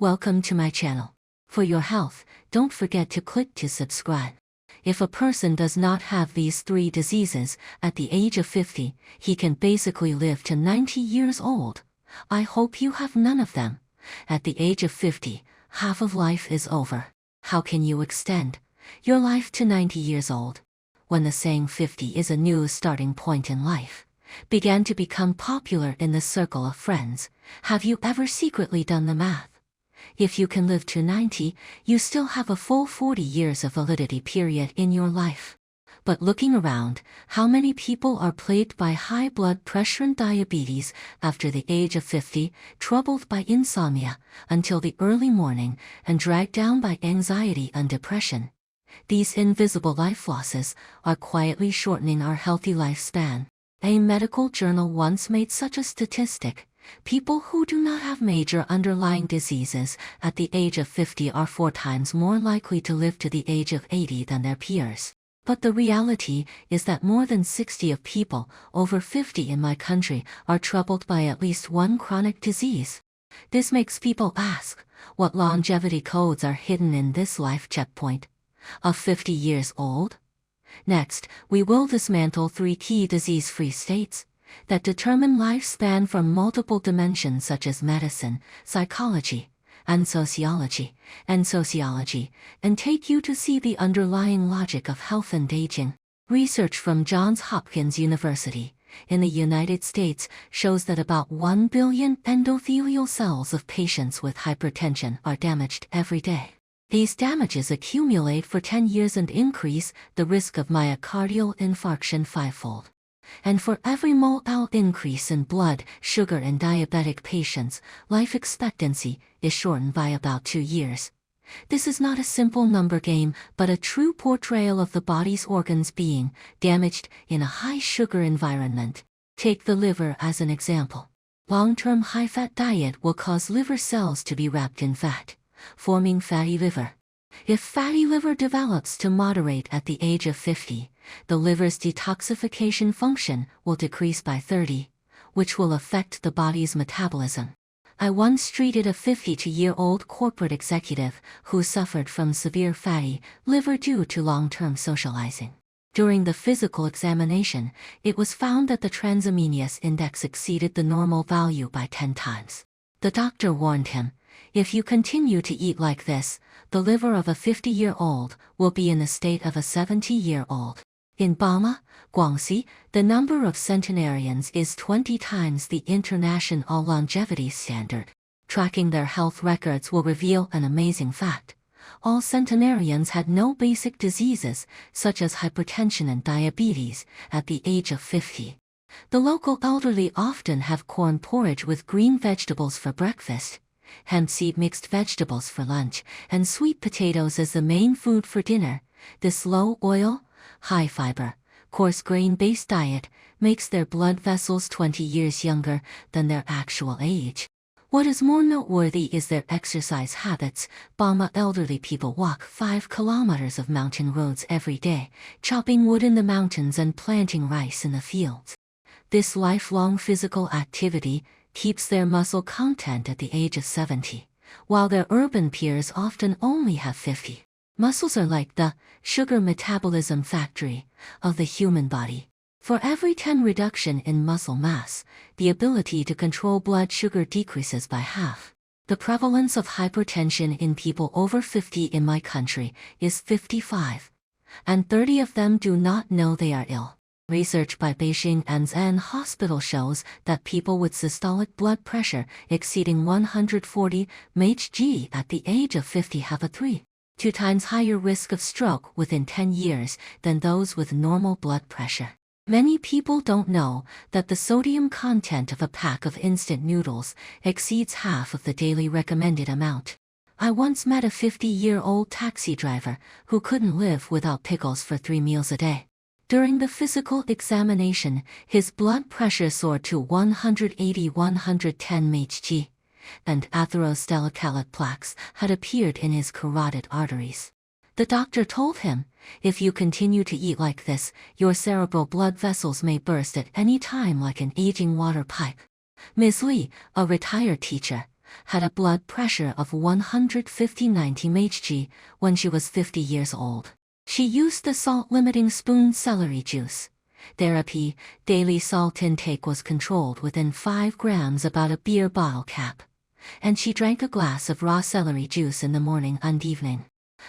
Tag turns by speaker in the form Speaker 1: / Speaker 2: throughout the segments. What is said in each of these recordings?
Speaker 1: Welcome to my channel. For your health, don't forget to click to subscribe. If a person does not have these 3 diseases at the age of 50, he can basically live to 90 years old. I hope you have none of them. At the age of 50, half of life is over. How can you extend your life to 90 years old? When the saying 50 is a new starting point in life began to become popular in the circle of friends, have you ever secretly done the math? If you can live to 90, you still have a full 40 years of validity period in your life. But looking around, how many people are plagued by high blood pressure and diabetes after the age of 50, troubled by insomnia until the early morning, and dragged down by anxiety and depression? These invisible life losses are quietly shortening our healthy lifespan. A medical journal once made such a statistic. People who do not have major underlying diseases at the age of 50 are 4 times more likely to live to the age of 80 than their peers. But the reality is that more than 60% of people over 50 in my country are troubled by at least one chronic disease. This makes people ask, what longevity codes are hidden in this life checkpoint of 50 years old? Next, we will dismantle 3 key disease-free states that determine lifespan from multiple dimensions such as medicine, psychology, and sociology, and take you to see the underlying logic of health and aging. Research from Johns Hopkins University in the United States shows that about 1 billion endothelial cells of patients with hypertension are damaged every day. These damages accumulate for 10 years and increase the risk of myocardial infarction 5-fold. And for every mole increase in blood sugar in diabetic patients, life expectancy is shortened by about 2 years. This is not a simple number game, but a true portrayal of the body's organs being damaged in a high-sugar environment. Take the liver as an example. Long-term high-fat diet will cause liver cells to be wrapped in fat, forming fatty liver. If fatty liver develops to moderate at the age of 50, the liver's detoxification function will decrease by 30, which will affect the body's metabolism. I once treated a 52-year-old corporate executive who suffered from severe fatty liver due to long-term socializing. During the physical examination, it was found that the transaminase index exceeded the normal value by 10 times. The doctor warned him, if you continue to eat like this, the liver of a 50-year-old will be in the state of a 70-year-old. In Bama, Guangxi, the number of centenarians is 20 times the international longevity standard. Tracking their health records will reveal an amazing fact. All centenarians had no basic diseases, such as hypertension and diabetes, at the age of 50. The local elderly often have corn porridge with green vegetables for breakfast, hemp seed mixed vegetables for lunch, and sweet potatoes as the main food for dinner. This low oil, high fiber, coarse grain-based diet makes their blood vessels 20 years younger than their actual age. What is more noteworthy is their exercise habits. Bama elderly people walk 5 kilometers of mountain roads every day, chopping wood in the mountains and planting rice in the fields. This lifelong physical activity keeps their muscle content at the age of 70, while their urban peers often only have 50. Muscles are like the sugar metabolism factory of the human body. For every 10 reduction in muscle mass, the ability to control blood sugar decreases by half. The prevalence of hypertension in people over 50 in my country is 55, and 30 of them do not know they are ill. Research by Beijing Anzhen Hospital shows that people with systolic blood pressure exceeding 140 mmHg at the age of 50 have a 2 times higher risk of stroke within 10 years than those with normal blood pressure. Many people don't know that the sodium content of a pack of instant noodles exceeds half of the daily recommended amount. I once met a 50-year-old taxi driver who couldn't live without pickles for 3 meals a day. During the physical examination, his blood pressure soared to 180/110 mmHg, and atherosclerotic plaques had appeared in his carotid arteries. The doctor told him, if you continue to eat like this, your cerebral blood vessels may burst at any time like an aging water pipe. Ms. Lee, a retired teacher, had a blood pressure of 150/90 Hg when she was 50 years old. She used the salt-limiting spoon celery juice therapy. Daily salt intake was controlled within 5 grams, about a beer bottle cap, and she drank a glass of raw celery juice in the morning and evening.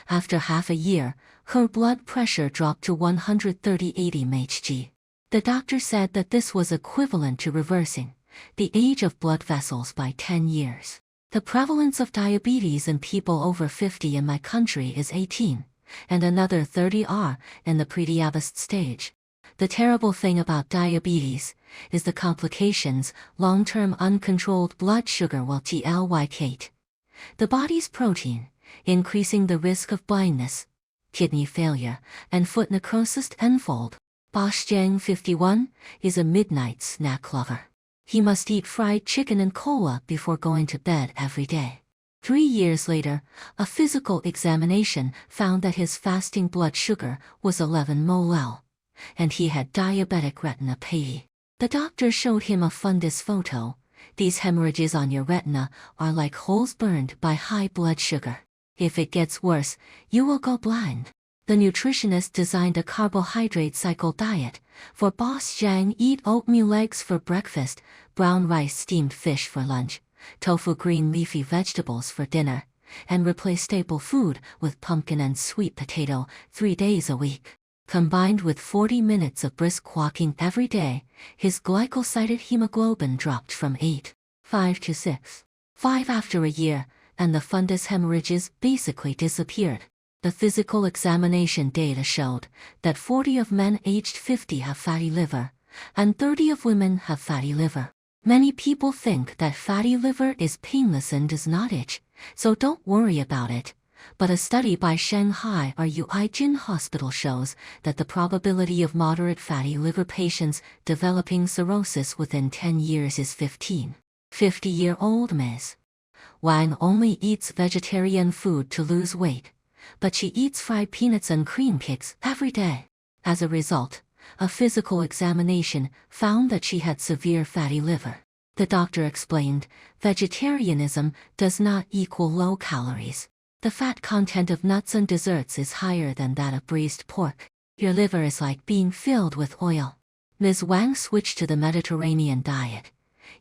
Speaker 1: After half a year, her blood pressure dropped to 130/80 Hg. The doctor said that this was equivalent to reversing the age of blood vessels by 10 years. The prevalence of diabetes in people over 50 in my country is 18, and another 30 are in the prediabetes stage. The terrible thing about diabetes is the complications. Long-term uncontrolled blood sugar will glycate the body's protein, increasing the risk of blindness, kidney failure, and foot necrosis tenfold. Boss Zhang, 51, is a midnight snack lover. He must eat fried chicken and cola before going to bed every day. 3 years later, a physical examination found that his fasting blood sugar was 11 mol, and he had diabetic retinopathy. The doctor showed him a fundus photo. These hemorrhages on your retina are like holes burned by high blood sugar. If it gets worse, you will go blind. The nutritionist designed a carbohydrate cycle diet for Boss Zhang. Eat oatmeal eggs for breakfast, brown rice, steamed fish for lunch, tofu, green leafy vegetables for dinner, and replace staple food with pumpkin and sweet potato 3 days a week. Combined with 40 minutes of brisk walking every day, his glycosylated hemoglobin dropped from 8.5 to 6.5 after a year, and the fundus hemorrhages basically disappeared. The physical examination data showed that 40 of men aged 50 have fatty liver, and 30 of women have fatty liver. Many people think that fatty liver is painless and does not itch, so don't worry about it. But a study by Shanghai Ruijin Hospital shows that the probability of moderate fatty liver patients developing cirrhosis within 10 years is 15. 50-year-old Ms. Wang only eats vegetarian food to lose weight, but she eats fried peanuts and cream cakes every day. As a result, a physical examination found that she had severe fatty liver. The doctor explained, vegetarianism does not equal low calories. The fat content of nuts and desserts is higher than that of braised pork. Your liver is like being filled with oil. Ms. Wang switched to the Mediterranean diet,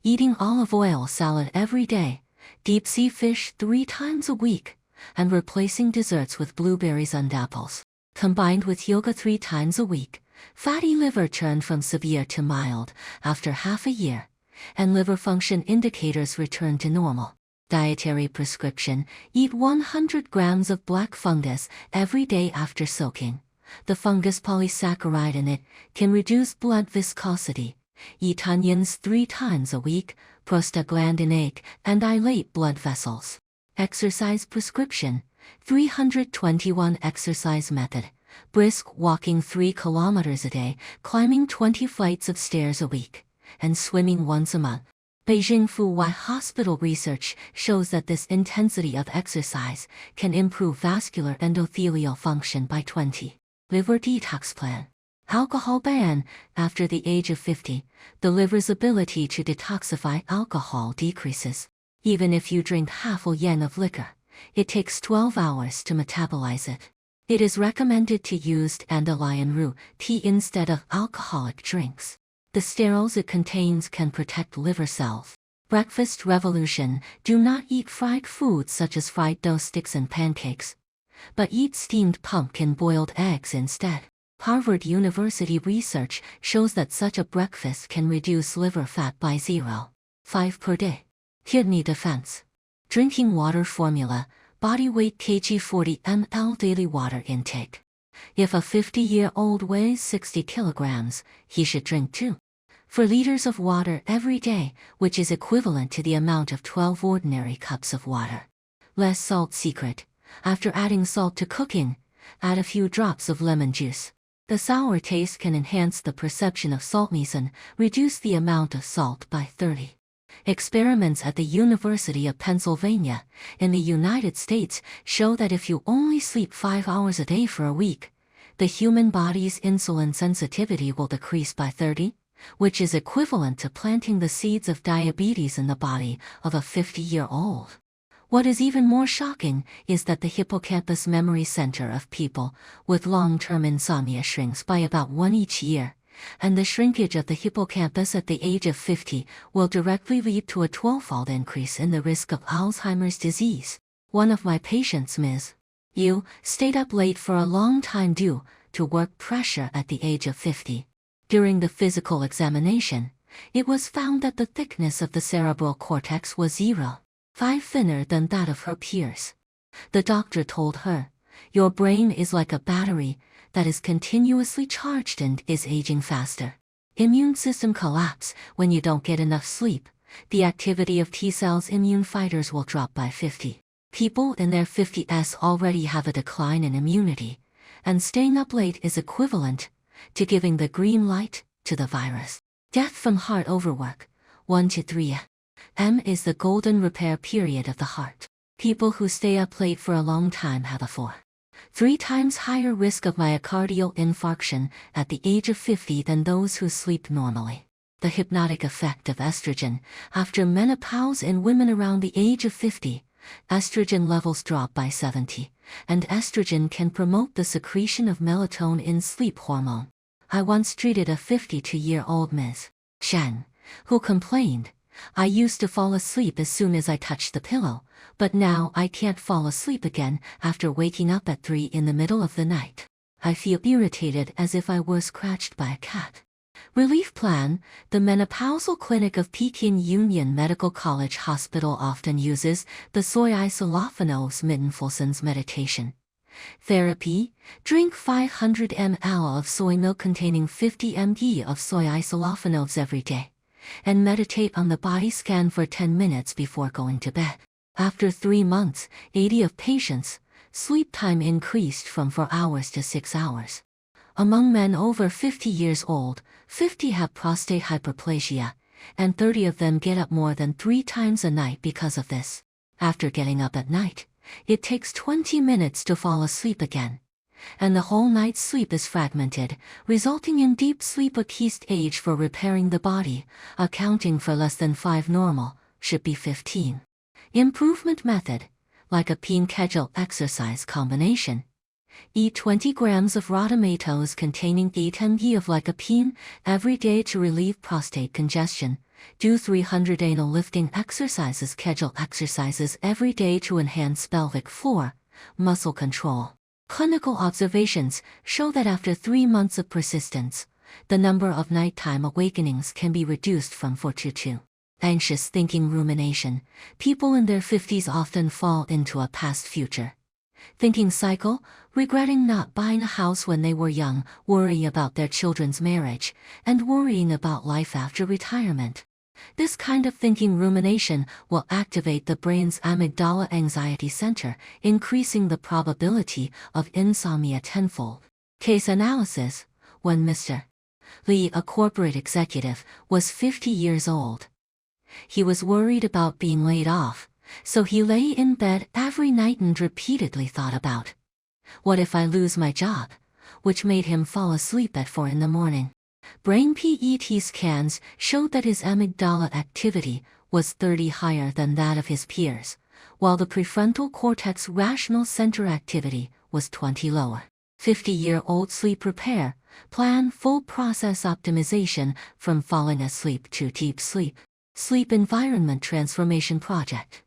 Speaker 1: eating olive oil salad every day, deep-sea fish 3 times a week, and replacing desserts with blueberries and apples. Combined with yoga 3 times a week, fatty liver turned from severe to mild after half a year, and liver function indicators returned to normal. Dietary prescription: eat 100 grams of black fungus every day after soaking. The fungus polysaccharide in it can reduce blood viscosity. Eat onions 3 times a week, prostaglandinate, and dilate blood vessels. Exercise prescription: 321 exercise method. Brisk walking 3 kilometers a day, climbing 20 flights of stairs a week, and swimming once a month. Beijing Fuwai Hospital research shows that this intensity of exercise can improve vascular endothelial function by 20. Liver detox plan. Alcohol ban. After the age of 50, the liver's ability to detoxify alcohol decreases. Even if you drink half a yen of liquor, it takes 12 hours to metabolize it. It is recommended to use dandelion root tea instead of alcoholic drinks. The sterols it contains can protect liver cells. Breakfast revolution. Do not eat fried foods such as fried dough sticks and pancakes, but eat steamed pumpkin boiled eggs instead. Harvard University research shows that such a breakfast can reduce liver fat by 0.5 per day. Kidney defense. Drinking water formula. Body weight kg 40 ml daily water intake. If a 50-year-old weighs 60 kilograms, he should drink 2.4 liters of water every day, which is equivalent to the amount of 12 ordinary cups of water. Less salt secret. After adding salt to cooking, add a few drops of lemon juice. The sour taste can enhance the perception of saltness and reduce the amount of salt by 30. Experiments at the University of Pennsylvania in the United States show that if you only sleep 5 hours a day for a week, the human body's insulin sensitivity will decrease by 30. which is equivalent to planting the seeds of diabetes in the body of a 50-year-old. What is even more shocking is that the hippocampus memory center of people with long-term insomnia shrinks by about 1 each year, and the shrinkage of the hippocampus at the age of 50 will directly lead to a 12-fold increase in the risk of Alzheimer's disease. One of my patients, Ms. U, stayed up late for a long time due to work pressure at the age of 50. During the physical examination, it was found that the thickness of the cerebral cortex was 0.5 thinner than that of her peers. The doctor told her, "Your brain is like a battery that is continuously charged and is aging faster. Immune system collapse when you don't get enough sleep. The activity of T cells immune fighters will drop by 50. People in their 50s already have a decline in immunity, and staying up late is equivalent to giving the green light to the virus." Death from heart overwork, 1 to 3 m is the golden repair period of the heart. People who stay up late for a long time have a 4.3 times higher risk of myocardial infarction at the age of 50 than those who sleep normally. The hypnotic effect of estrogen after menopause in women around the age of 50. Estrogen levels drop by 70, and estrogen can promote the secretion of melatonin sleep hormone. I once treated a 52-year-old Ms. Shen, who complained, "I used to fall asleep as soon as I touched the pillow, but now I can't fall asleep again after waking up at 3 in the middle of the night. I feel irritated as if I were scratched by a cat." Relief plan. The menopausal clinic of Peking Union Medical College Hospital often uses the soy isolophonos Mittenfolson's meditation therapy. Drink 500 ml of soy milk containing 50 mg of soy isolophonos every day, and meditate on the body scan for 10 minutes before going to bed. After 3 months, 80 of patients' sleep time increased from 4 hours to 6 hours. Among men over 50 years old, 50 have prostate hyperplasia, and 30 of them get up more than 3 times a night because of this. After getting up at night, it takes 20 minutes to fall asleep again, and the whole night's sleep is fragmented, resulting in deep sleep. A key stage for repairing the body, accounting for less than 5 normal, should be 15. Improvement method, like a peen-kegel exercise combination. Eat 20 grams of raw tomatoes containing 8 mg of lycopene every day to relieve prostate congestion. Do 300 anal lifting exercises, Kegel exercises every day to enhance pelvic floor muscle control. Clinical observations show that after 3 months of persistence, the number of nighttime awakenings can be reduced from 4 to 2. Anxious thinking rumination. People in their 50s often fall into a past-future thinking cycle, regretting not buying a house when they were young, worrying about their children's marriage, and worrying about life after retirement. This kind of thinking rumination will activate the brain's amygdala anxiety center, increasing the probability of insomnia tenfold. Case analysis. When Mr. Lee, a corporate executive, was 50 years old, he was worried about being laid off, so he lay in bed every night and repeatedly thought about, "What if I lose my job?" which made him fall asleep at 4 in the morning. Brain PET scans showed that his amygdala activity was 30 higher than that of his peers, while the prefrontal cortex rational center activity was 20 lower. 50-year-old sleep repair plan. Full process optimization from falling asleep to deep sleep. Sleep environment transformation project.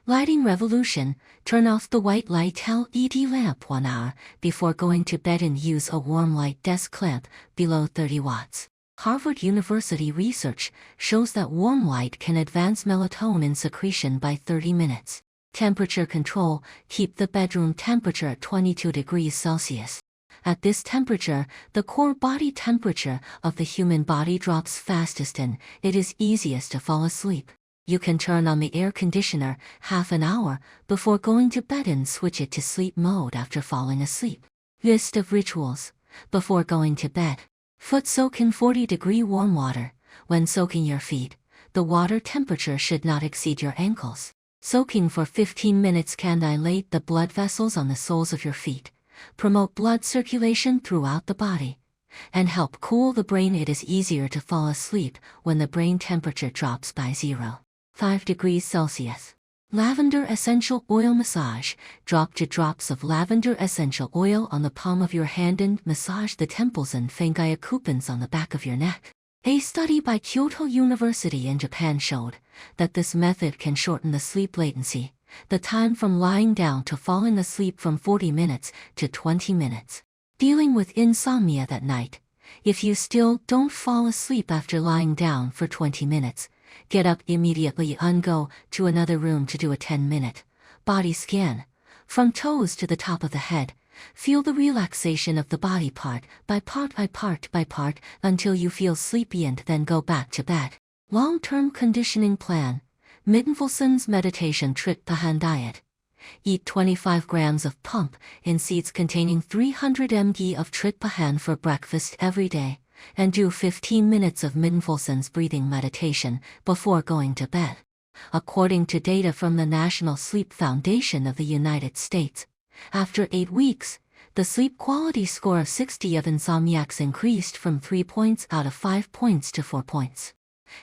Speaker 1: Lighting revolution. Turn off the white light LED lamp 1 hour before going to bed and use a warm light desk lamp below 30 watts. Harvard University research shows that warm light can advance melatonin secretion by 30 minutes. Temperature control. Keep the bedroom temperature at 22 degrees Celsius. At this temperature, the core body temperature of the human body drops fastest and it is easiest to fall asleep. You can turn on the air conditioner half an hour before going to bed and switch it to sleep mode after falling asleep. List of rituals. Before going to bed. Foot soak in 40-degree warm water. When soaking your feet, the water temperature should not exceed your ankles. Soaking for 15 minutes can dilate the blood vessels on the soles of your feet, promote blood circulation throughout the body, and help cool the brain. It is easier to fall asleep when the brain temperature drops by 0.5 degrees Celsius. Lavender essential oil massage. Drop 2 drops of lavender essential oil on the palm of your hand and massage the temples and coupons on the back of your neck. A study by Kyoto University in Japan showed that this method can shorten the sleep latency, the time from lying down to falling asleep, from 40 minutes to 20 minutes. Dealing with insomnia that night. If you still don't fall asleep after lying down for 20 minutes, get up immediately and go to another room to do a 10-minute body scan. From toes to the top of the head, feel the relaxation of the body part by part until you feel sleepy, and then go back to bed. Long-term conditioning plan. Mindfulness meditation. Triptahan diet. Eat 25 grams of pumpkin seeds containing 300 mg of triptahan for breakfast every day, and do 15 minutes of mindfulness breathing meditation before going to bed. According to data from the National Sleep Foundation of the United States, after 8 weeks, the sleep quality score of 60 of insomniacs increased from 3 points out of 5 points to 4 points.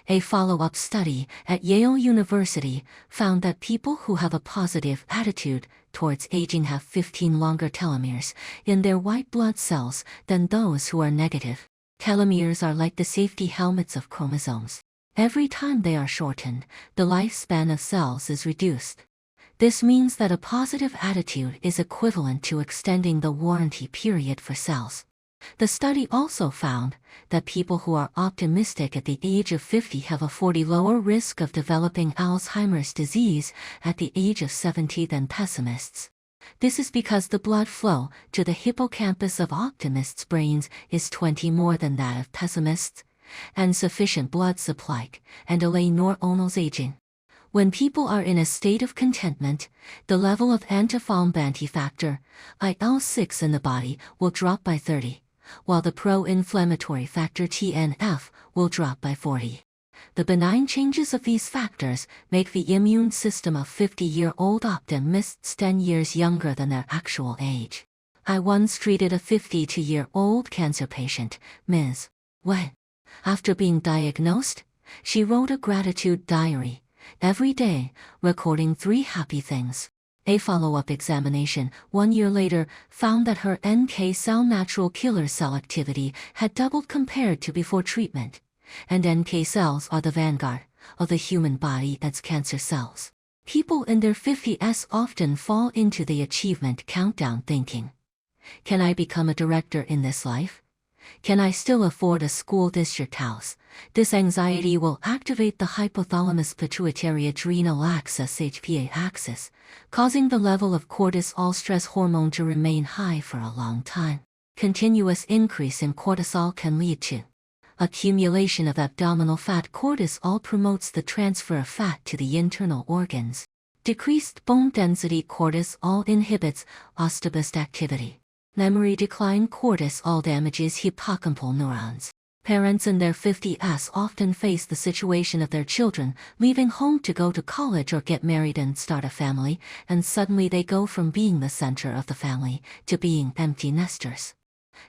Speaker 1: A follow-up study at Yale University found that people who have a positive attitude towards aging have 15 longer telomeres in their white blood cells than those who are negative. Telomeres are like the safety helmets of chromosomes. Every time they are shortened, the lifespan of cells is reduced. This means that a positive attitude is equivalent to extending the warranty period for cells. The study also found that people who are optimistic at the age of 50 have a 40% lower risk of developing Alzheimer's disease at the age of 70 than pessimists. This is because the blood flow to the hippocampus of optimists' brains is 20 more than that of pessimists, and sufficient blood supply and delay neuronal aging. When people are in a state of contentment, the level of anti-inflammatory factor, IL-6 in the body, will drop by 30. While the pro-inflammatory factor TNF will drop by 40. The benign changes of these factors make the immune system of 50-year-old optimists 10 years younger than their actual age. I once treated a 52-year-old cancer patient, Ms. When, after being diagnosed, she wrote a gratitude diary every day, recording 3 happy things. A follow-up examination 1 year later found that her NK cell natural killer cell activity had doubled compared to before treatment, and NK cells are the vanguard of the human body as cancer cells. People in their 50s often fall into the achievement countdown thinking. Can I become a director in this life? Can I still afford a school district house? This anxiety will activate the hypothalamus pituitary adrenal axis HPA axis, causing the level of cortisol stress hormone to remain high for a long time. Continuous increase in cortisol can lead to accumulation of abdominal fat. Cortisol promotes the transfer of fat to the internal organs. Decreased bone density. Cortisol inhibits osteoblast activity. Memory decline. Cortisol damages hippocampal neurons. Parents in their 50s often face the situation of their children leaving home to go to college or get married and start a family, and suddenly they go from being the center of the family to being empty nesters.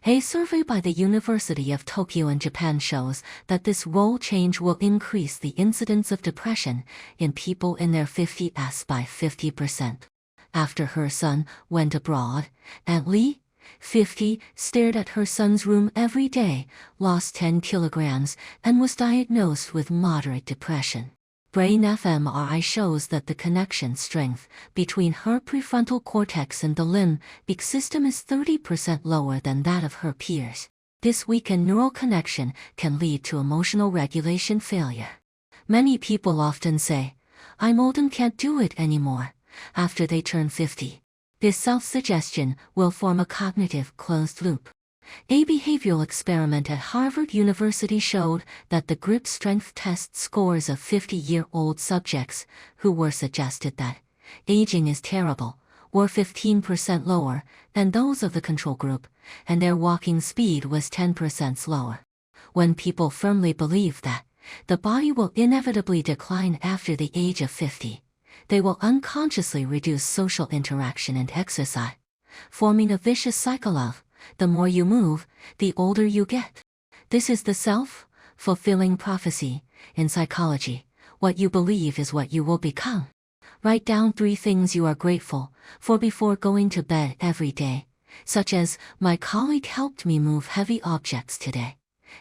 Speaker 1: A survey by the University of Tokyo in Japan shows that this role change will increase the incidence of depression in people in their 50s by 50%. After her son went abroad, Aunt Lee, 50, stared at her son's room every day, lost 10 kilograms, and was diagnosed with moderate depression. Brain fMRI shows that the connection strength between her prefrontal cortex and the limbic system is 30% lower than that of her peers. This weakened neural connection can lead to emotional regulation failure. Many people often say, "I'm old and can't do it anymore," after they turn 50. This self-suggestion will form a cognitive closed loop. A behavioral experiment at Harvard University showed that the grip strength test scores of 50-year-old subjects who were suggested that aging is terrible were 15% lower than those of the control group, and their walking speed was 10% slower. When people firmly believe that the body will inevitably decline after the age of 50, they will unconsciously reduce social interaction and exercise, forming a vicious cycle of The more you move, the older you get. This is the self-fulfilling prophecy in psychology. What you believe is what you will become. Write down 3 things you are grateful for before going to bed every day, such as, my colleague helped me move heavy objects today,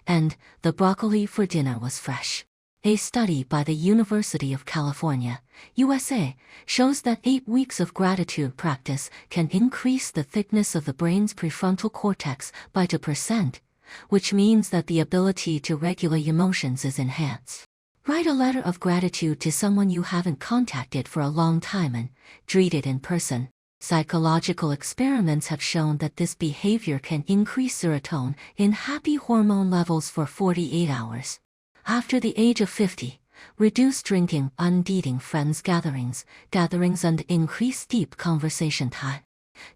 Speaker 1: and the broccoli for dinner was fresh. A study by the University of California, USA, shows that 8 weeks of gratitude practice can increase the thickness of the brain's prefrontal cortex by 2%, which means that the ability to regulate emotions is enhanced. Write a letter of gratitude to someone you haven't contacted for a long time and treat it in person. Psychological experiments have shown that this behavior can increase serotonin in happy hormone levels for 48 hours. After the age of 50, reduce drinking, undating friends gatherings, and increase deep conversation time.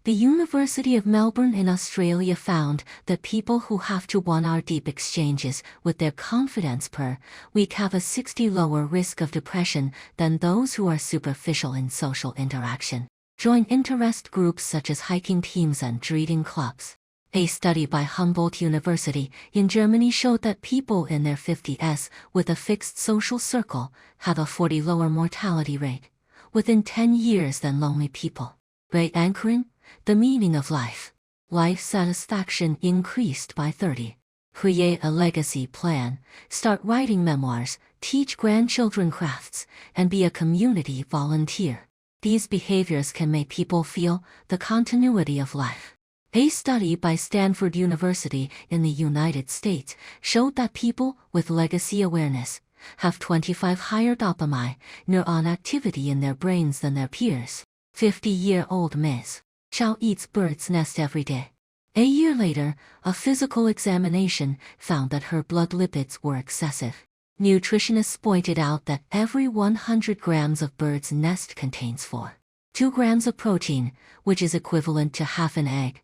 Speaker 1: The University of Melbourne in Australia found that people who have 1-hour deep exchanges with their confidants per week have a 60% lower risk of depression than those who are superficial in social interaction. Join interest groups such as hiking teams and reading clubs. A study by Humboldt University in Germany showed that people in their 50s with a fixed social circle have a 40% lower mortality rate within 10 years than lonely people. By anchoring the meaning of life, life satisfaction increased by 30%. Create a legacy plan, start writing memoirs, teach grandchildren crafts, and be a community volunteer. These behaviors can make people feel the continuity of life. A study by Stanford University in the United States showed that people with legacy awareness have 25% higher dopamine neuron activity in their brains than their peers. 50-year-old Ms. Chow eats bird's nest every day. A year later, a physical examination found that her blood lipids were excessive. Nutritionists pointed out that every 100 grams of bird's nest contains 4.2 grams of protein, which is equivalent to half an egg.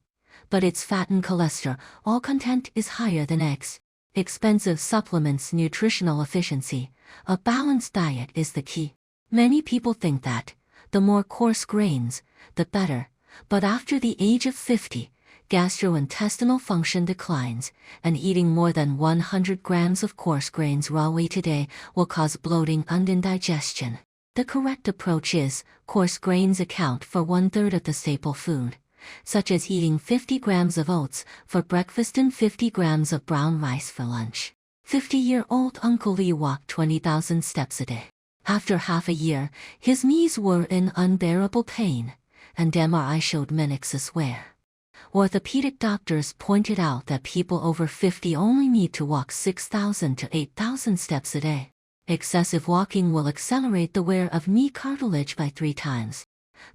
Speaker 1: But its fat and cholesterol content is higher than eggs. Expensive supplements nutritional efficiency. A balanced diet is the key. Many people think that the more coarse grains, the better, but after the age of 50, gastrointestinal function declines, and eating more than 100 grams of coarse grains raw today will cause bloating and indigestion. The correct approach is, coarse grains account for 1/3 of the staple food, such as eating 50 grams of oats for breakfast and 50 grams of brown rice for lunch. 50-year-old Uncle Lee walked 20,000 steps a day. After half a year, his knees were in unbearable pain, and MRI showed meniscus wear. Orthopedic doctors pointed out that people over 50 only need to walk 6,000 to 8,000 steps a day. Excessive walking will accelerate the wear of knee cartilage by 3 times.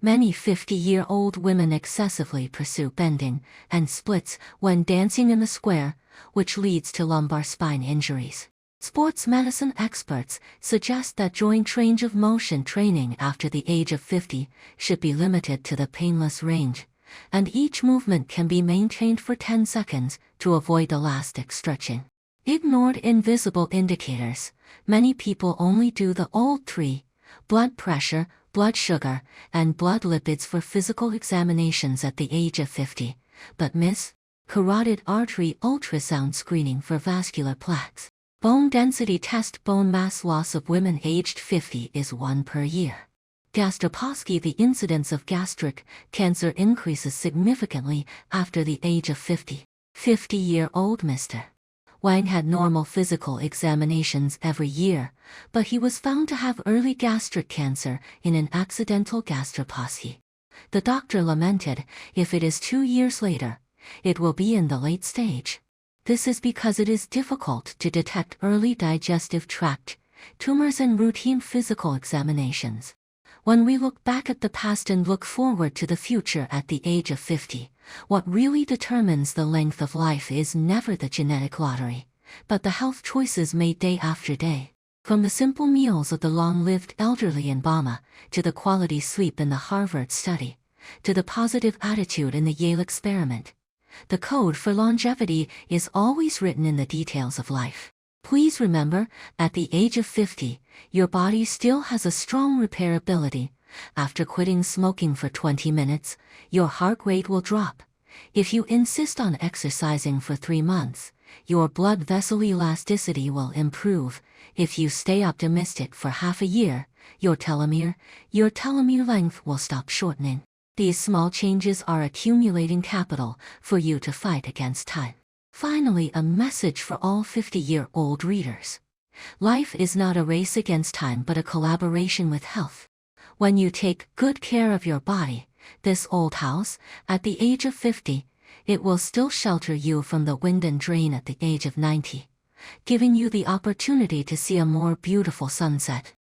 Speaker 1: Many 50-year-old women excessively pursue bending and splits when dancing in the square, which leads to lumbar spine injuries. Sports medicine experts suggest that joint range of motion training after the age of 50 should be limited to the painless range, and each movement can be maintained for 10 seconds to avoid elastic stretching. Ignored invisible indicators. Many people only do the old 3: blood pressure, blood sugar, and blood lipids for physical examinations at the age of 50, but miss carotid artery ultrasound screening for vascular plaques. Bone density test. Bone mass loss of women aged 50 is 1 per year. Gastroposky. The incidence of gastric cancer increases significantly after the age of 50. 50-year-old Mr. Wang had normal physical examinations every year, but he was found to have early gastric cancer in an accidental gastroposky. The doctor lamented, if it is 2 years later, it will be in the late stage. This is because it is difficult to detect early digestive tract tumors in routine physical examinations. When we look back at the past and look forward to the future at the age of 50, what really determines the length of life is never the genetic lottery, but the health choices made day after day. From the simple meals of the long-lived elderly in Burma, to the quality sleep in the Harvard study, to the positive attitude in the Yale experiment, the code for longevity is always written in the details of life. Please remember, at the age of 50, your body still has a strong repairability. After quitting smoking for 20 minutes, your heart rate will drop, If you insist on exercising for 3 months, your blood vessel elasticity will improve. If you stay optimistic for half a year, your telomere length will stop shortening. These small changes are accumulating capital for you to fight against time. Finally, a message for all 50-year-old readers. Life is not a race against time but a collaboration with health. When you take good care of your body, this old house, at the age of 50, it will still shelter you from the wind and rain at the age of 90, giving you the opportunity to see a more beautiful sunset.